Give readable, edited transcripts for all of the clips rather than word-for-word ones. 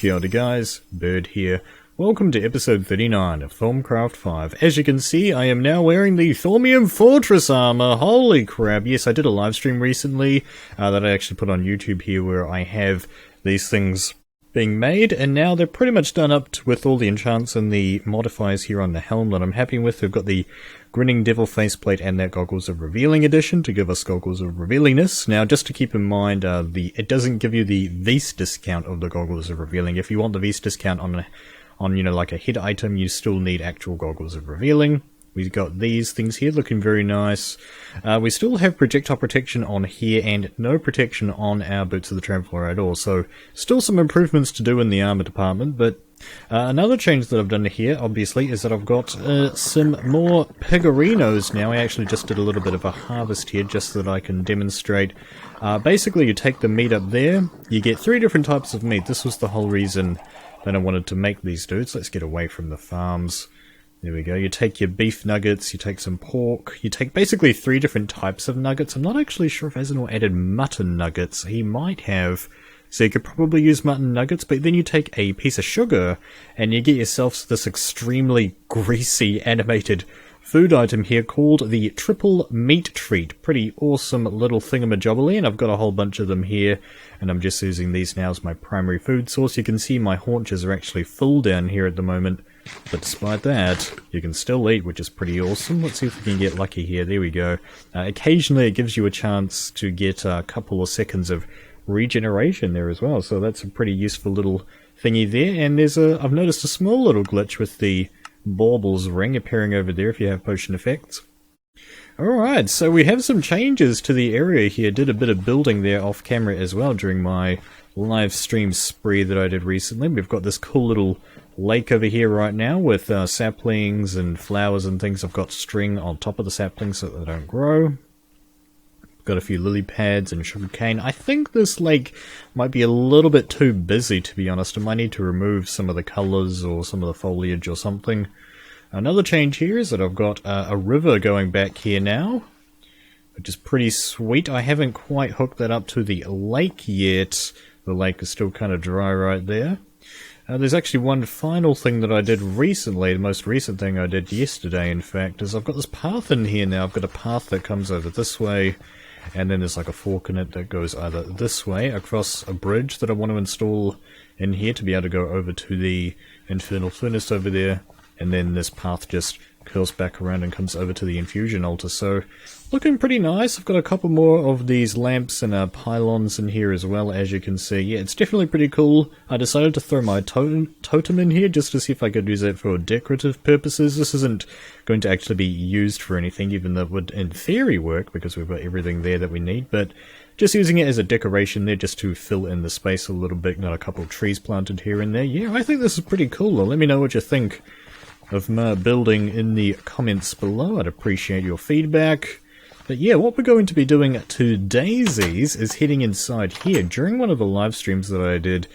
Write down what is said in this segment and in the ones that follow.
Kia ora guys, Bird here. Welcome to episode 39 of Thaumcraft 5. As you can see, I am now wearing the Thaumium Fortress armor. Holy crap, yes, I did a live stream recently that I actually put on YouTube here where I have these things being made, and now they're pretty much done up with all the enchants and the modifiers here on the helm that I'm happy with. We've got the Grinning Devil faceplate and that Goggles of Revealing edition to give us Goggles of Revealingness. Now, just to keep in mind, it doesn't give you the Vs discount of the Goggles of Revealing. If you want the Vs discount on you know, like a hit item, you still need actual Goggles of Revealing. We've got these things here looking very nice. We still have projectile protection on here and no protection on our Boots of the Traveller at all. So still some improvements to do in the armor department, but another change that I've done here, obviously, is that I've got some more Pigorinos now. I actually just did a little bit of a harvest here just so that I can demonstrate. Basically, you take the meat up there, you get 3 different types of meat. This was the whole reason that I wanted to make these dudes. Let's get away from the farms. There we go. You take your beef nuggets, you take some pork, you take basically 3 different types of nuggets. I'm not actually sure if Azanor added mutton nuggets. He might have. So you could probably use mutton nuggets, but then you take a piece of sugar and you get yourself this extremely greasy animated food item here called the Triple Meat Treat. Pretty awesome little thingamajobbly, and I've got a whole bunch of them here, and I'm just using these now as my primary food source. You can see my haunches are actually full down here at the moment, but despite that, you can still eat, which is pretty awesome. Let's see if we can get lucky here. There we go. Occasionally it gives you a chance to get a couple of seconds of regeneration there as well, so that's a pretty useful little thingy there. And there's I've noticed a small little glitch with the Baubles ring appearing over there if you have potion effects. Alright, so we have some changes to the area here. Did a bit of building there off camera as well during my live stream spree that I did recently. We've got this cool little lake over here right now with saplings and flowers and things. I've got string on top of the saplings so that they don't grow. Got a few lily pads and sugarcane. I think this lake might be a little bit too busy, to be honest. I might need to remove some of the colours or some of the foliage or something. Another change here is that I've got a river going back here now, which is pretty sweet. I haven't quite hooked that up to the lake yet. The lake is still kind of dry right there. There's actually one final thing that I did recently, the most recent thing I did yesterday, in fact, is I've got this path in here now. I've got a path that comes over this way, and then there's like a fork in it that goes either this way across a bridge that I want to install in here to be able to go over to the Infernal Furnace over there, and then this path just curls back around and comes over to the Infusion Altar. So, looking pretty nice. I've got a couple more of these lamps and pylons in here as well, as you can see. Yeah, it's definitely pretty cool. I decided to throw my totem in here just to see if I could use it for decorative purposes. This isn't going to actually be used for anything, even though it would in theory work, because we've got everything there that we need, but just using it as a decoration there just to fill in the space a little bit. Got a couple of trees planted here and there. Yeah, I think this is pretty cool. Let me know what you think of my building in the comments below. I'd appreciate your feedback. But yeah, what we're going to be doing today's is heading inside here. During one of the live streams that I did,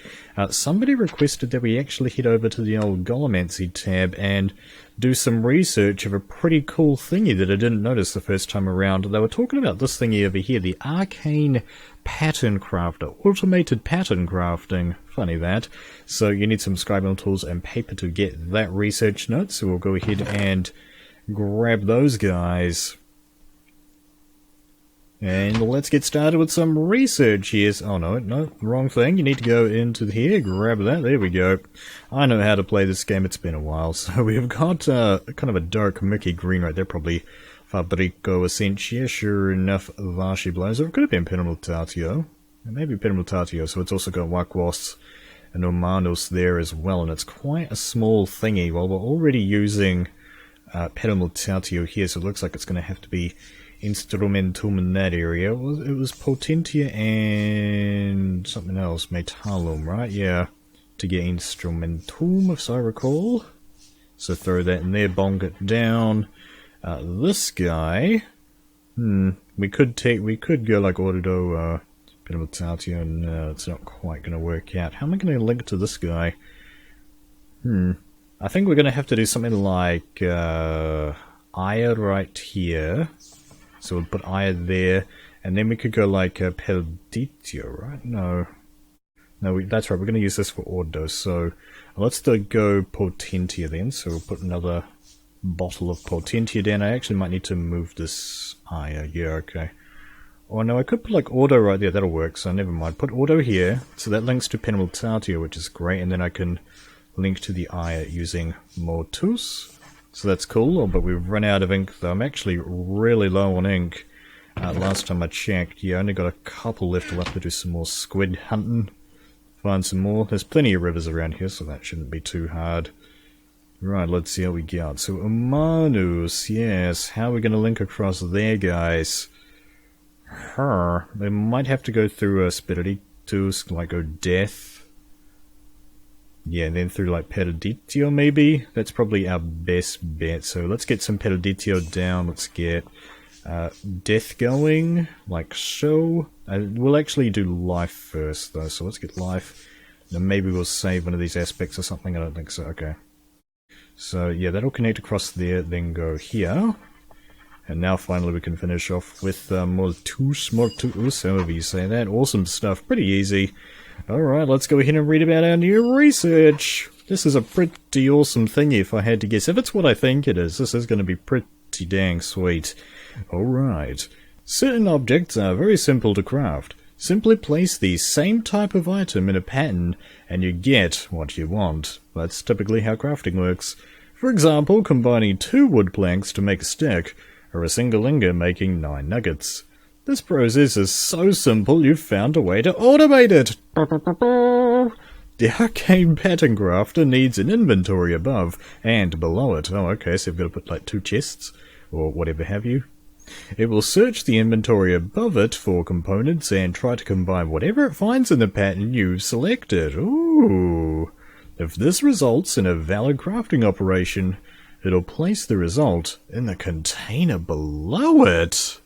somebody requested that we actually head over to the old Golemancy tab and do some research of a pretty cool thingy that I didn't notice the first time around. They were talking about this thingy over here, the Arcane Pattern Crafter, automated pattern crafting. Funny that. So you need some scribal tools and paper to get that research note, so we'll go ahead and grab those guys. And let's get started with some research here. Oh no, wrong thing. You need to go into here, grab that, there we go. I know how to play this game, it's been a while. So we've got kind of a dark murky green right there, probably Fabrico Essentia, sure enough, Vashi Blazer. It could have been Penmutatio. Maybe Penmutatio, so it's also got Wakwas and Omanos there as well, and it's quite a small thingy. Well, we're already using Penmutatio here, so it looks like it's going to have to be Instrumentum in that area. It was Potentia and something else, Metallum, right? Yeah, to get Instrumentum, if I recall. So throw that in there, bong it down. This guy, we could go like Audido, Penmutatio, and it's not quite going to work out. How am I going to link to this guy? I think we're going to have to do something like Aya right here. So we'll put Aya there, and then we could go like Perditio, right? No. No, that's right, we're going to use this for Ordo, so let's go Potentia then. So we'll put another bottle of Potentia down. I actually might need to move this ire. Yeah, okay. Oh no, I could put like Ordo right there, that'll work, so never mind. Put Ordo here, so that links to Penultatio, which is great, and then I can link to the ire using Mortus. So that's cool, but we've run out of ink though. I'm actually really low on ink. Last time I checked, yeah, I only got a couple left. I'll have to do some more squid hunting. Find some more. There's plenty of rivers around here, so that shouldn't be too hard. Right, let's see how we get. So Umanus, yes, how are we going to link across there, guys? They might have to go through Spiritus, like go Death. Yeah, and then through like Perditio maybe? That's probably our best bet. So let's get some Perditio down. Let's get Death going, like so. We'll actually do Life first though, so let's get Life. Then maybe we'll save one of these aspects or something. I don't think so. Okay. So yeah, that'll connect across there, then go here. And now finally we can finish off with Mortus, however you say that. Awesome stuff, pretty easy. Alright, let's go ahead and read about our new research. This is a pretty awesome thing if I had to guess. If it's what I think it is, this is going to be pretty dang sweet. Alright. Certain objects are very simple to craft. Simply place the same type of item in a pattern and you get what you want. That's typically how crafting works. For example, combining 2 wood planks to make a stick, or a single ingot making 9 nuggets. This process is so simple you've found a way to automate it! The Arcane Pattern Crafter needs an inventory above and below it. Oh, okay, so you've got to put like 2 chests, or whatever have you. It will search the inventory above it for components and try to combine whatever it finds in the pattern you've selected. Ooh! If this results in a valid crafting operation, it'll place the result in the container below it.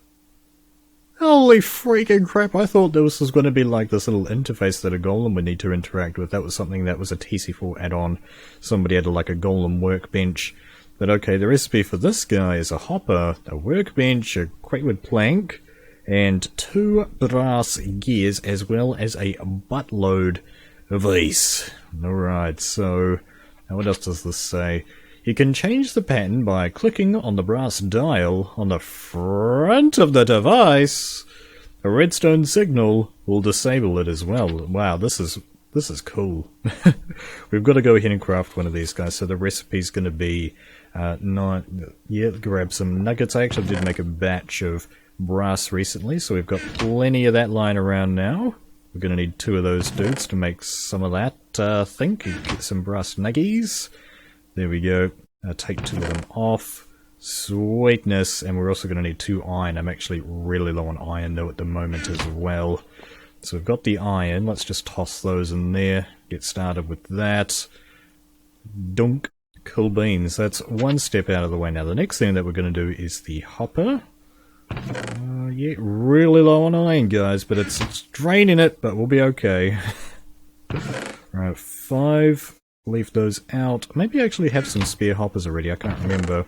Holy freaking crap, I thought this was going to be like this little interface that a golem would need to interact with. That was something that was a TC4 add-on. Somebody had like a golem workbench. But okay, the recipe for this guy is a hopper, a workbench, a cratewood plank, and 2 brass gears, as well as a buttload of ice. Alright, so what else does this say? You can change the pattern by clicking on the brass dial on the front of the device. A redstone signal will disable it as well. Wow, this is cool. We've got to go ahead and craft one of these guys. So the recipe's going to be grab some nuggets. I actually did make a batch of brass recently, so we've got plenty of that lying around now. We're going to need 2 of those dudes to make some of that, I think. Get some brass nuggies. There we go. Take 2 of them off. Sweetness. And we're also going to need 2 iron. I'm actually really low on iron though at the moment as well. So we've got the iron. Let's just toss those in there. Get started with that. Dunk. Cool beans. That's one step out of the way. Now the next thing that we're going to do is the hopper. Yeah, really low on iron, guys, but it's draining it, but we'll be okay. Right, 5. Leave those out. Maybe I actually have some spare hoppers already, I can't remember.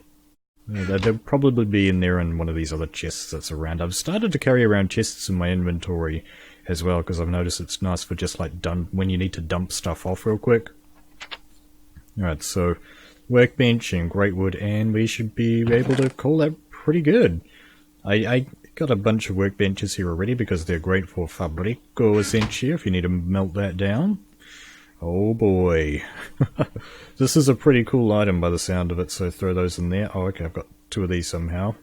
They'll probably be in there in one of these other chests that's around. I've started to carry around chests in my inventory as well, because I've noticed it's nice for just like when you need to dump stuff off real quick. Alright, so workbench and great wood, and we should be able to call that pretty good. I got a bunch of workbenches here already because they're great for Fabrico essentially if you need to melt that down. Oh boy. This is a pretty cool item by the sound of it, so throw those in there. Oh okay, I've got 2 of these somehow.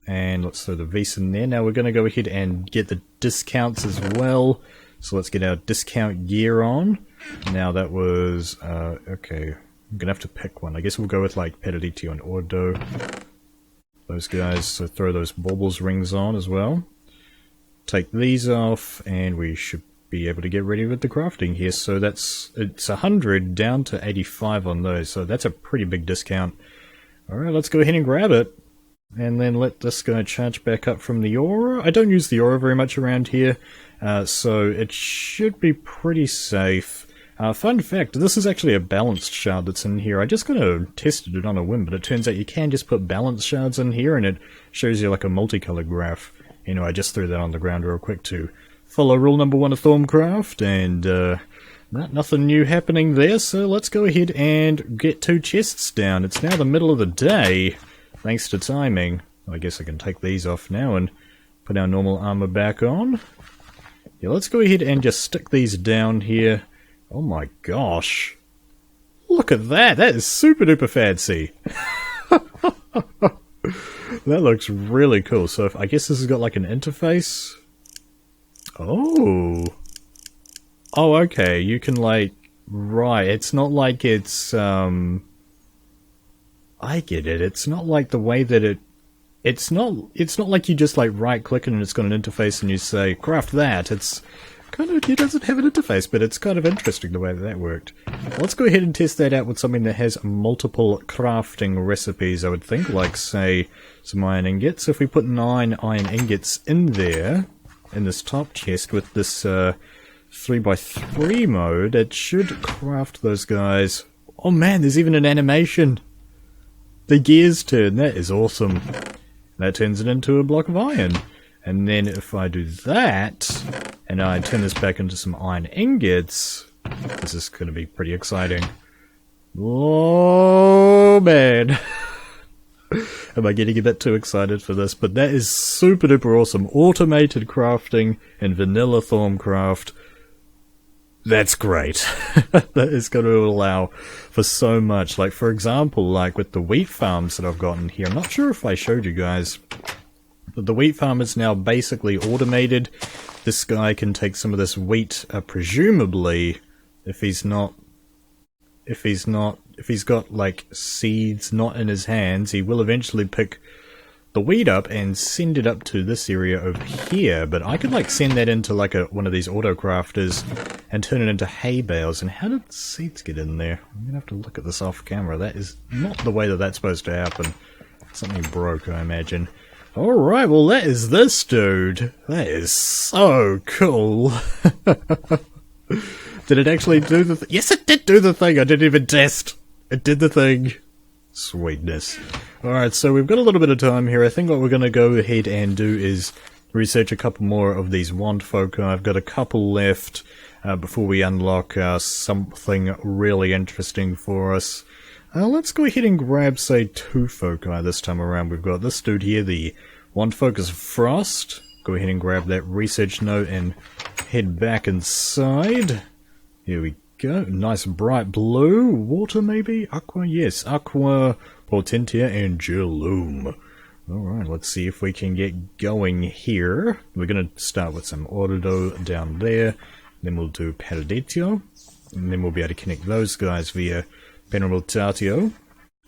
And let's throw the Vise in there. Now we're going to go ahead and get the discounts as well. So let's get our discount gear on. Now that was, okay, I'm going to have to pick one. I guess we'll go with like Perditio and Ordo. Those guys, so throw those baubles rings on as well. Take these off, and we should be able to get ready with the crafting here. So it's 100 down to 85 on those, so that's a pretty big discount. Alright, let's go ahead and grab it. And then let this guy charge back up from the aura. I don't use the aura very much around here, so it should be pretty safe. Fun fact, this is actually a balanced shard that's in here. I just kind of tested it on a whim, but it turns out you can just put balanced shards in here and it shows you like a multicolored graph. You know, I just threw that on the ground real quick to follow rule number 1 of Thaumcraft, and Nothing new happening there, so let's go ahead and get 2 chests down. It's now the middle of the day, thanks to timing. I guess I can take these off now and put our normal armor back on. Yeah, let's go ahead and just stick these down here. Oh my gosh. Look at that! That is super duper fancy! That looks really cool. So I guess this has got like an interface. Oh. Oh, okay. You can like... Right. It's not like it's... I get it. It's not like the way that it... It's not like you just like right click and it's got an interface and you say, craft that. It's kind of... It doesn't have an interface, but it's kind of interesting the way that worked. Let's go ahead and test that out with something that has multiple crafting recipes, I would think. Like, say, some iron ingots. If we put 9 iron ingots in there, in this top chest with this 3x3 mode, it should craft those guys. Oh man, there's even an animation! The gears turn, that is awesome. That turns it into a block of iron. And then if I do that, and I turn this back into some iron ingots, this is going to be pretty exciting. Oh man! Am I getting a bit too excited for this? But that is super duper awesome. Automated crafting in vanilla Thaumcraft. That's great. That is going to allow for so much. Like, for example, like with the wheat farms that I've gotten here. I'm not sure if I showed you guys. But the wheat farm is now basically automated. This guy can take some of this wheat, presumably, if he's got like seeds not in his hands, he will eventually pick the wheat up and send it up to this area over here. But I could like send that into like one of these auto crafters and turn it into hay bales. And how did seeds get in there? I'm gonna have to look at this off camera. That is not the way that that's supposed to happen. Something broke, I imagine. Alright, well that is this dude. That is so cool. Did it actually do the thing? Yes, it did do the thing! I didn't even test! It did the thing. Sweetness. Alright, so we've got a little bit of time here. I think what we're going to go ahead and do is research a couple more of these wand foci. I've got a couple left before we unlock something really interesting for us. Let's go ahead and grab, say, 2 foci this time around. We've got this dude here, the wand focus frost. Go ahead and grab that research note and head back inside. Here we go. Nice bright blue. Water, maybe? Aqua? Yes. Aqua, Potentia, and Geoloom. Alright, let's see if we can get going here. We're going to start with some Ordo down there. Then we'll do Perditio. And then we'll be able to connect those guys via Penrotatio.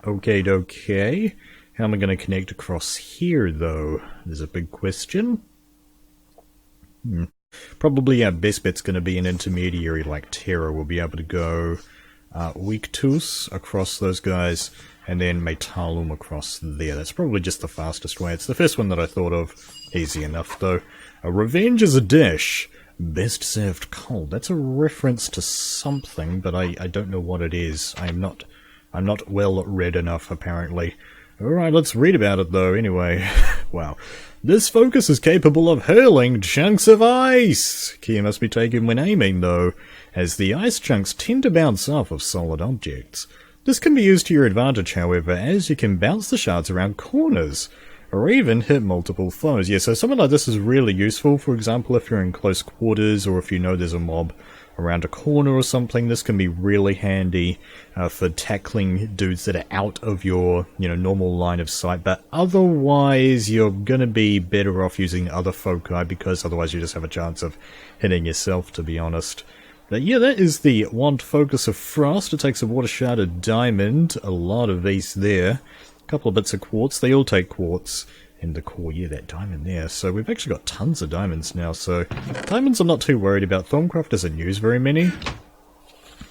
Okay. How am I going to connect across here, though? There's a big question. Probably our best bet's going to be an intermediary like Terra. We'll be able to go Weaktus across those guys, and then Metalum across there. That's probably just the fastest way. It's the first one that I thought of. Easy enough, though. Revenge is a dish. Best served cold. That's a reference to something, but I don't know what it is. I'm not well read enough, apparently. Alright, let's read about it, though, anyway. Wow. This focus is capable of hurling chunks of ice! Care must be taken when aiming, though, as the ice chunks tend to bounce off of solid objects. This can be used to your advantage, however, as you can bounce the shards around corners, or even hit multiple foes. Yeah, so something like this is really useful. For example, if you're in close quarters, or if you know there's a mob around a corner or something, this can be really handy for tackling dudes that are out of your, normal line of sight. But otherwise, you're going to be better off using other foci, because otherwise you just have a chance of hitting yourself, to be honest. But yeah, that is the Wand Focus of Frost. It takes a water shard, a diamond, a lot of these there, a couple of bits of quartz. They all take quartz. And the core, yeah, that diamond there. So we've actually got tons of diamonds now, so diamonds I'm not too worried about. Thaumcraft doesn't use very many.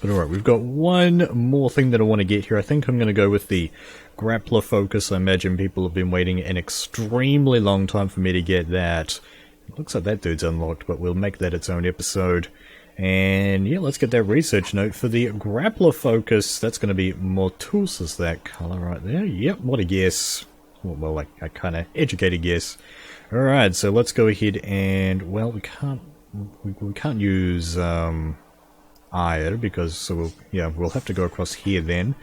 But alright, we've got one more thing that I want to get here. I think I'm going to go with the Grappler focus. I imagine people have been waiting an extremely long time for me to get that. It looks like that dude's unlocked, but we'll make that its own episode. And yeah, let's get that research note for the Grappler focus. That's going to be Mortus, is that colour right there? Yep, what a guess. Well, like a kind of educated guess. Alright, so let's go ahead and, well, we can't use, ire, because so we'll have to go across here then.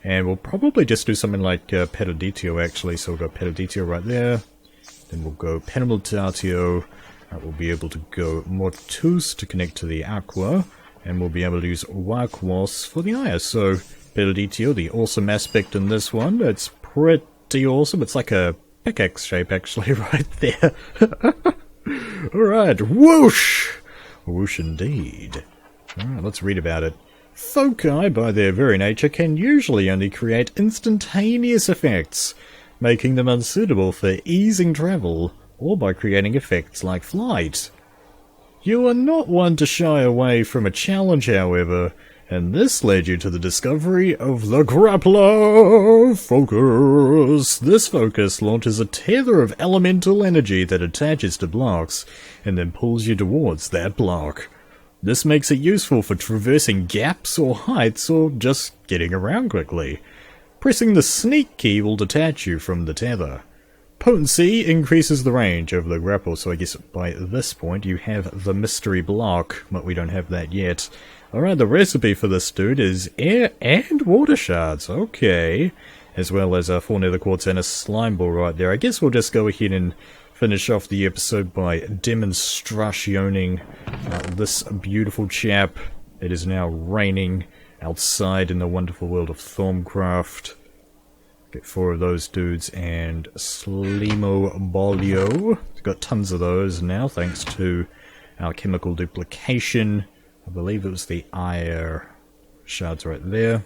And we'll probably just do something like Pediditio actually, so we'll go Pediditio right there. Then we'll go Penimultatio. We'll be able to go Mortus to connect to the Aqua. And we'll be able to use Warquos for the ire. So Pediditio, the awesome aspect in this one, it's pretty awesome. It's like a pickaxe shape actually right there. Alright, whoosh! Whoosh indeed. Alright, let's read about it. Foci, by their very nature, can usually only create instantaneous effects, making them unsuitable for easing travel, or by creating effects like flight. You are not one to shy away from a challenge, however, and this led you to the discovery of the Grappler Focus. This focus launches a tether of elemental energy that attaches to blocks, and then pulls you towards that block. This makes it useful for traversing gaps or heights, or just getting around quickly. Pressing the sneak key will detach you from the tether. Potency increases the range of the grapple, so I guess by this point you have the mystery block, but we don't have that yet. Alright, the recipe for this dude is air and water shards, okay. As well as 4 nether quartz and a slime ball right there. I guess we'll just go ahead and finish off the episode by demonstrationing this beautiful chap. It is now raining outside in the wonderful world of Thaumcraft. Get 4 of those dudes and Slimo Bolio. We've got tons of those now thanks to our chemical duplication. I believe it was the ire shards right there.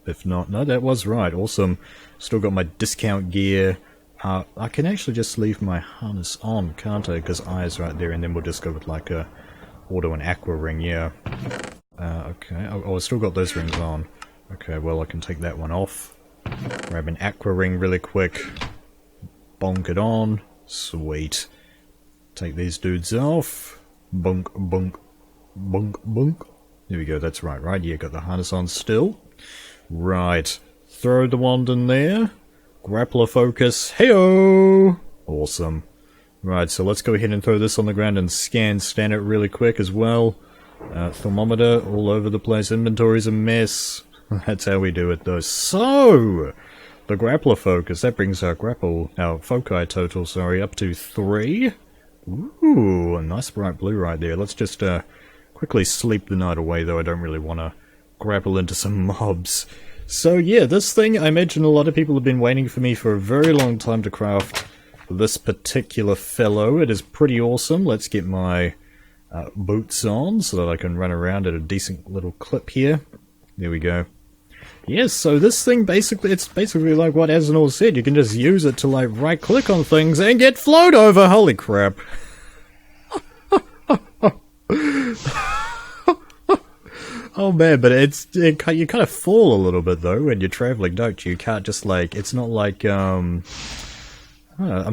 If not, no, that was right. Awesome. Still got my discount gear. I can actually just leave my harness on, can't I? Because ire's right there, and then we'll just go with like a auto and aqua ring, yeah. Okay, oh, I've still got those rings on. Okay, well I can take that one off. Grab an aqua ring really quick. Bonk it on. Sweet. Take these dudes off. Bunk, bunk, bunk, bunk. There we go, that's right? Yeah, got the harness on still. Right. Throw the wand in there. Grappler focus. Heyo! Awesome. Right, so let's go ahead and throw this on the ground and scan it really quick as well. Thermometer all over the place. Inventory's a mess. That's how we do it though. So, the Grappler focus, that brings our foci total, up to 3. Ooh, a nice bright blue right there. Let's just quickly sleep the night away though. I don't really want to grapple into some mobs. So yeah, this thing, I imagine a lot of people have been waiting for me for a very long time to craft this particular fellow. It is pretty awesome. Let's get my boots on so that I can run around at a decent little clip here. There we go. Yes, so this thing it's basically like what Azanor said. You can just use it to like right click on things and get flowed over. Holy crap. Oh man, but you kind of fall a little bit though when you're traveling, don't you? You can't just like, it's not like, I'm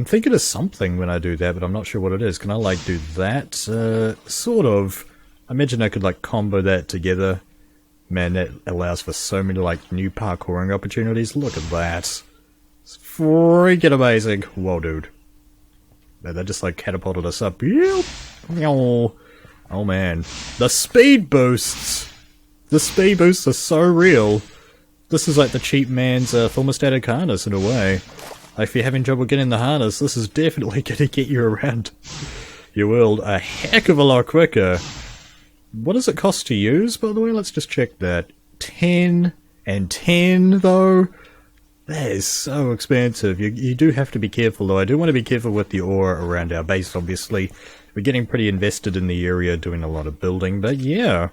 thinking of something when I do that, but I'm not sure what it is. Can I like do that? Sort of. I imagine I could like combo that together. Man, that allows for so many like new parkouring opportunities. Look at that. It's freaking amazing. Whoa, dude. Man, that just like catapulted us up. Yep. Oh man. The speed boosts! The speed boosts are so real. This is like the cheap man's thermostatic harness in a way. Like if you're having trouble getting the harness, this is definitely going to get you around your world a heck of a lot quicker. What does it cost to use, by the way? Let's just check that. 10 and 10 though? That is so expensive. You do have to be careful though. I do want to be careful with the ore around our base, obviously. We're getting pretty invested in the area, doing a lot of building, but yeah.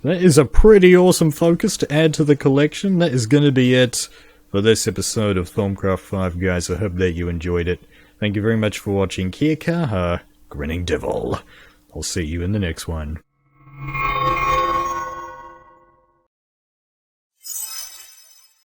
That is a pretty awesome focus to add to the collection. That is going to be it for this episode of Thaumcraft 5, guys. I hope that you enjoyed it. Thank you very much for watching. Kia kaha, Grinning Devil. I'll see you in the next one.